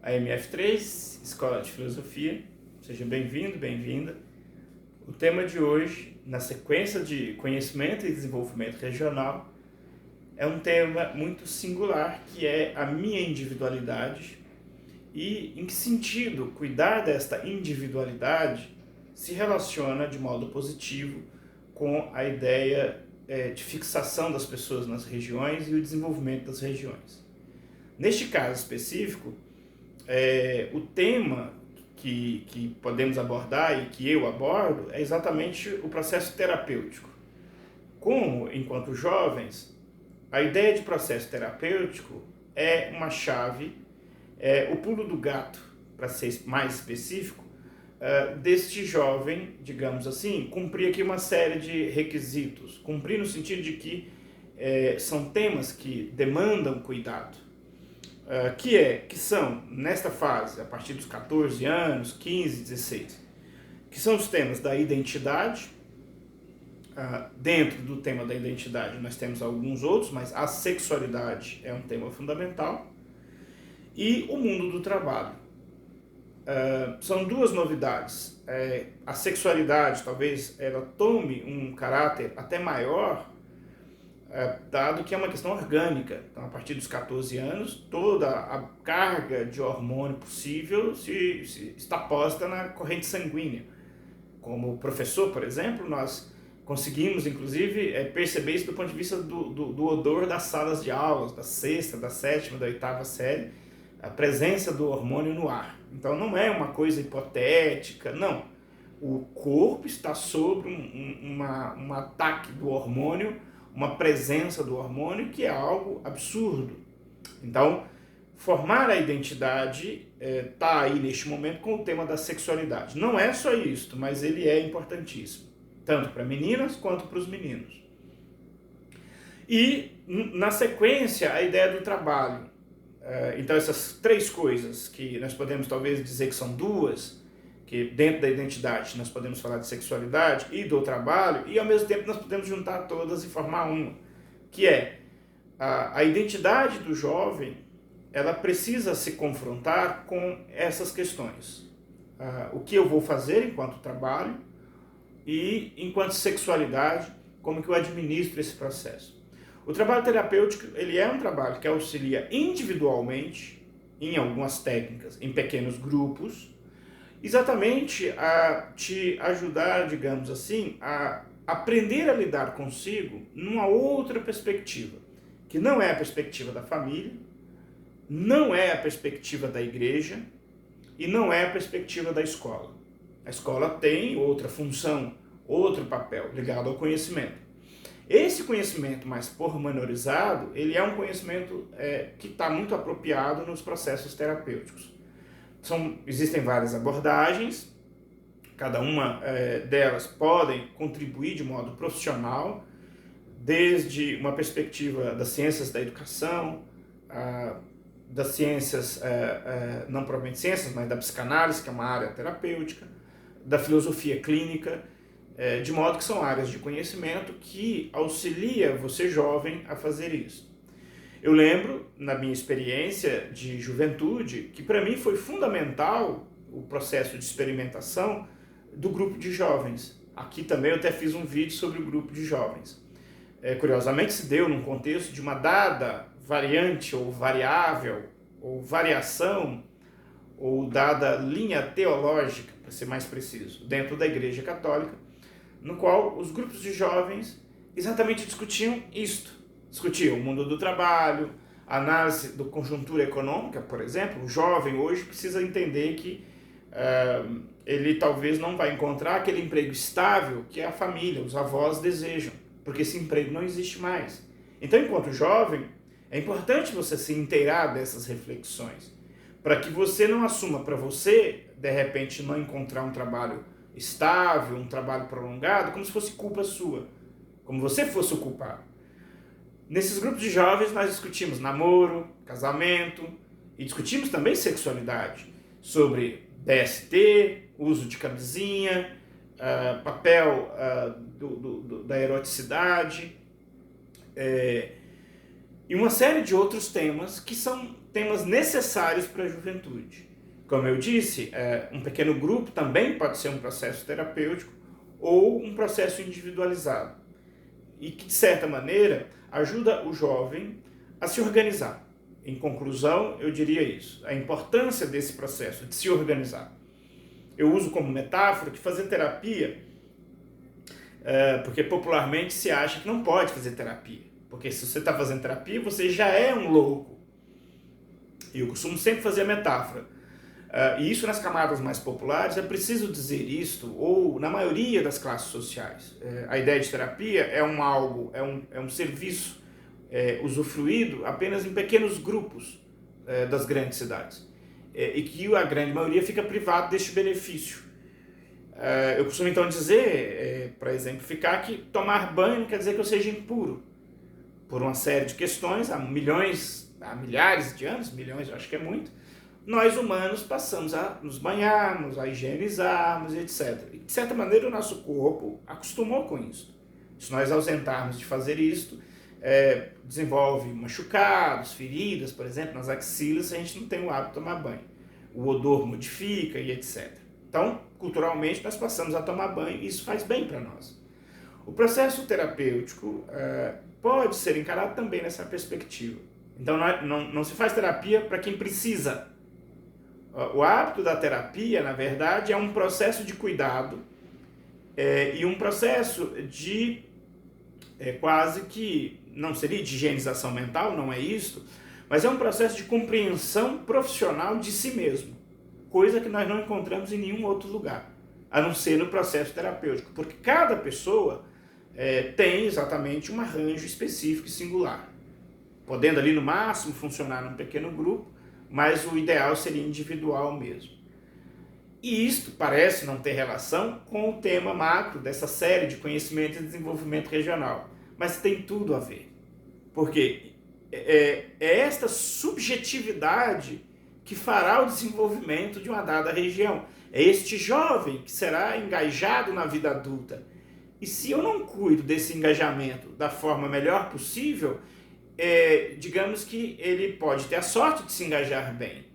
a MF3, Escola de Filosofia. Seja bem-vindo, bem-vinda. O tema de hoje, na sequência de conhecimento e desenvolvimento regional, é um tema muito singular, que é a minha individualidade e em que sentido cuidar desta individualidade se relaciona de modo positivo com a ideia de fixação das pessoas nas regiões e o desenvolvimento das regiões. Neste caso específico, o tema que podemos abordar e que eu abordo é exatamente o processo terapêutico. Como, enquanto jovens, a ideia de processo terapêutico é uma chave, o pulo do gato, para ser mais específico, deste jovem, digamos assim, cumprir aqui uma série de requisitos. Cumprir no sentido de que são temas que demandam cuidado. Que são, nesta fase, a partir dos 14 anos, 15, 16, que são os temas da identidade. Dentro do tema da identidade nós temos alguns outros, mas a sexualidade é um tema fundamental, e o mundo do trabalho. São duas novidades. A sexualidade talvez ela tome um caráter até maior, dado que é uma questão orgânica. Então, a partir dos 14 anos, toda a carga de hormônio possível se está posta na corrente sanguínea. Como professor, por exemplo, nós conseguimos, inclusive, perceber isso do ponto de vista do odor das salas de aulas, da sexta, da sétima, da oitava série, a presença do hormônio no ar. Então, não é uma coisa hipotética, não. O corpo está sob um ataque do hormônio, uma presença do hormônio, que é algo absurdo. Então, formar a identidade está aí neste momento com o tema da sexualidade. Não é só isso, mas ele é importantíssimo, tanto para meninas quanto para os meninos. E, na sequência, a ideia do trabalho. Então, essas três coisas, que nós podemos talvez dizer que são duas, que dentro da identidade nós podemos falar de sexualidade e do trabalho, e ao mesmo tempo nós podemos juntar todas e formar uma, que é a identidade do jovem. Ela precisa se confrontar com essas questões. O que eu vou fazer enquanto trabalho e enquanto sexualidade, como que eu administro esse processo. O trabalho terapêutico, ele é um trabalho que auxilia individualmente, em algumas técnicas, em pequenos grupos, exatamente a te ajudar, digamos assim, a aprender a lidar consigo numa outra perspectiva, que não é a perspectiva da família, não é a perspectiva da igreja e não é a perspectiva da escola. A escola tem outra função, outro papel ligado ao conhecimento. Esse conhecimento mais pormenorizado, ele é um conhecimento que está muito apropriado nos processos terapêuticos. Existem várias abordagens, cada uma delas podem contribuir de modo profissional, desde uma perspectiva das ciências da educação, das ciências, não propriamente ciências, mas da psicanálise, que é uma área terapêutica, da filosofia clínica, de modo que são áreas de conhecimento que auxilia você jovem a fazer isso. Eu lembro, na minha experiência de juventude, que para mim foi fundamental o processo de experimentação do grupo de jovens. Aqui também eu até fiz um vídeo sobre o grupo de jovens. Curiosamente se deu num contexto de uma dada variante ou variável, ou variação, ou dada linha teológica, para ser mais preciso, dentro da Igreja Católica, no qual os grupos de jovens exatamente discutiam isto. Discutiam o mundo do trabalho, a análise da conjuntura econômica, por exemplo. O jovem hoje precisa entender que ele talvez não vai encontrar aquele emprego estável que a família, os avós desejam, porque esse emprego não existe mais. Então, enquanto jovem, é importante você se inteirar dessas reflexões, para que você não assuma para você, de repente, não encontrar um trabalho estável, um trabalho prolongado, como se fosse culpa sua, como você fosse o culpado. Nesses grupos de jovens nós discutimos namoro, casamento e discutimos também sexualidade, sobre DST, uso de camisinha, papel da eroticidade, e uma série de outros temas que são temas necessários para a juventude. Como eu disse, um pequeno grupo também pode ser um processo terapêutico ou um processo individualizado. E que, de certa maneira, ajuda o jovem a se organizar. Em conclusão, eu diria isso, a importância desse processo de se organizar. Eu uso como metáfora que fazer terapia, porque popularmente se acha que não pode fazer terapia, porque se você está fazendo terapia, você já é um louco. E eu costumo sempre fazer a metáfora, e isso nas camadas mais populares é preciso dizer isto, ou na maioria das classes sociais. A ideia de terapia é um serviço usufruído apenas em pequenos grupos das grandes cidades, e que a grande maioria fica privado deste benefício. Eu costumo então dizer, para exemplificar, que tomar banho não quer dizer que eu seja impuro, por uma série de questões. Há milhares de anos, milhões eu acho que é muito, nós humanos passamos a nos banharmos, a higienizarmos, etc. E, de certa maneira, o nosso corpo acostumou com isso. Se nós ausentarmos de fazer isto, desenvolve machucados, feridas, por exemplo, nas axilas, se a gente não tem o hábito de tomar banho. O odor modifica e etc. Então, culturalmente, nós passamos a tomar banho e isso faz bem para nós. O processo terapêutico pode ser encarado também nessa perspectiva. Então, não se faz terapia para quem precisa. O hábito da terapia, na verdade, é um processo de cuidado e um processo de quase que, não seria de higienização mental, não é isso, mas é um processo de compreensão profissional de si mesmo, coisa que nós não encontramos em nenhum outro lugar, a não ser no processo terapêutico, porque cada pessoa tem exatamente um arranjo específico e singular, podendo ali no máximo funcionar num pequeno grupo, mas o ideal seria individual mesmo. E isto parece não ter relação com o tema macro dessa série de conhecimento e desenvolvimento regional, mas tem tudo a ver, porque é esta subjetividade que fará o desenvolvimento de uma dada região. É este jovem que será engajado na vida adulta. E se eu não cuido desse engajamento da forma melhor possível, digamos que ele pode ter a sorte de se engajar bem,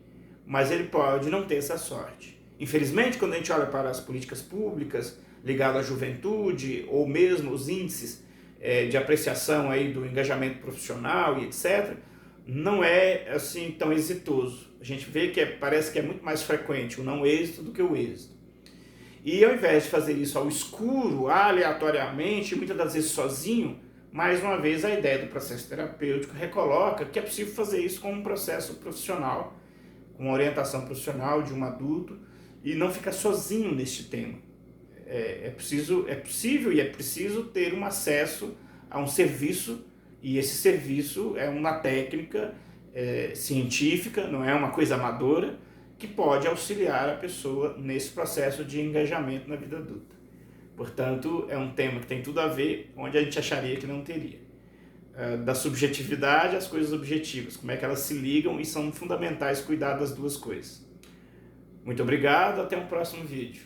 mas ele pode não ter essa sorte. Infelizmente, quando a gente olha para as políticas públicas ligadas à juventude, ou mesmo os índices de apreciação aí do engajamento profissional e etc., não é assim tão exitoso. A gente vê que parece que é muito mais frequente o não êxito do que o êxito. E ao invés de fazer isso ao escuro, aleatoriamente, muitas das vezes sozinho, mais uma vez a ideia do processo terapêutico recoloca que é possível fazer isso com um processo profissional, com uma orientação profissional de um adulto, e não ficar sozinho neste tema. É possível e é preciso ter um acesso a um serviço, e esse serviço é uma técnica científica, não é uma coisa amadora, que pode auxiliar a pessoa nesse processo de engajamento na vida adulta. Portanto, é um tema que tem tudo a ver, onde a gente acharia que não teria. Da subjetividade às coisas objetivas, como é que elas se ligam, e são fundamentais cuidar das duas coisas. Muito obrigado, até um próximo vídeo.